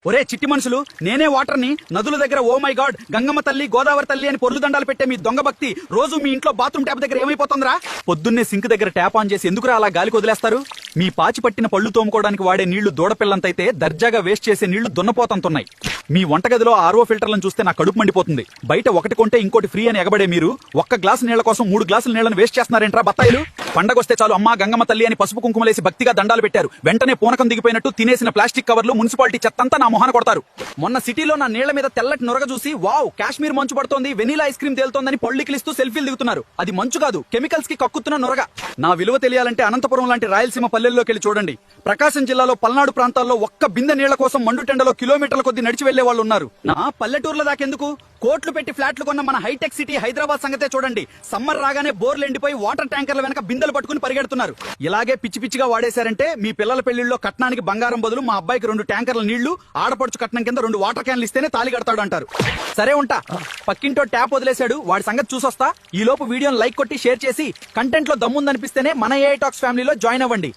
ఒరే చిట్టి మనుషులు, నేనే వాటర్ ని నదుల దగ్గర ఓ మై గాడ్ గంగమ్మ తల్లి గోదావరి తల్లి అని పొర్లు దండాలు పెట్టే మీ దొంగ భక్తి రోజు మీ ఇంట్లో బాత్రూమ్ ట్యాప్ దగ్గర ఏమైపోతుందిరా? పొద్దున్నే సింక్ దగ్గర ట్యాప్ ఆన్ చేసి ఎందుకురా అలా గాలికి వదిలేస్తారు? మీ పాచి పట్టిన పళ్ళు తోముకోవడానికి వాడే నీళ్లు దూడపిల్లంతైతే దర్జాగా వేస్ట్ చేసే నీళ్లు దున్నపోతంతున్నాయి. మీ వంటగదిలో ఆర్ఓ ఫిల్టర్లను చూస్తే నా కడుపు మండిపోతుంది. బయట ఒకటి కొంటే ఇంకోటి ఫ్రీ అని ఎగబడే మీరు ఒక్క గ్లాసు నీళ్ల కోసం 3 గ్లాసుల నీళ్లను వేస్ట్ చేస్తున్నారేంట్రా బత్తాయిలు? పండగొస్తే చాలు అమ్మా గంగమ్మ తల్లి అని పసుపు కుంకుమలేసి భక్తిగా దండాలు పెట్టారు. వెంటనే పూనకం దిగిపోయినట్టు తినేసిన ప్లాస్టిక్ కవర్లు మున్సిపాలిటీ చెత్తంతా నా మొహాన కొడతారు. మొన్న సిటీలో నా నీళ్ల మీద తెల్లటి నొరగ చూసి వావ్ కాశ్మీర్ మంచు పడుతోంది, వెనీలా ఐస్ క్రీమ్ తేలుతోందని పళ్ళికిలిస్తూ సెల్ఫీలు దిగుతున్నారు. అది మంచు కాదు, కెమికల్స్ కి కక్కుతున్న నొరగ. నా విలువ తెలియాలంటే అనంతపురం లాంటి రాయలసీమ పల్లెల్లోకి వెళ్ళి చూడండి. ప్రకాశం జిల్లాలో పల్నాడు ప్రాంతాల్లో ఒక్క బిందె నీళ్ల కోసం మండుటెండలో కిలోమీటర్ల కొద్ది నడిచి వెళ్లే వాళ్ళు ఉన్నారు. నా పల్లెటూర్ల దాకెందుకు, కోట్లు పెట్టి ఫ్లాట్లు కొన్న మన హైటెక్ సిటీ హైదరాబాద్ సంగతే చూడండి. సమ్మర్ రాగానే బోర్లు ఎండిపోయి వాటర్ ట్యాంకర్ల వెనక బిందెలు పట్టుకుని పరిగెడుతున్నారు. ఇలాగే పిచ్చి పిచ్చిగా వాడేశారంటే మీ పిల్లల పెళ్లిల్లో కట్నానికి బంగారం బదులు మా అబ్బాయికి 2 ట్యాంకర్ల నీళ్లు, ఆడపడుచు కట్నం కింద 2 వాటర్ క్యాన్లు ఇస్తేనే తాళి కడతాడు అంటారు. సరే ఉంటా, పక్కింటో ట్యాప్ వదిలేశాడు, వాడి సంగతి చూసొస్తా. ఈ లోపు వీడియోని లైక్ కొట్టి షేర్ చేసి కంటెంట్ లో దమ్ముందనిపిస్తేనే మన ఏఐ టాక్స్ ఫ్యామిలీలో జాయిన్ అవ్వండి.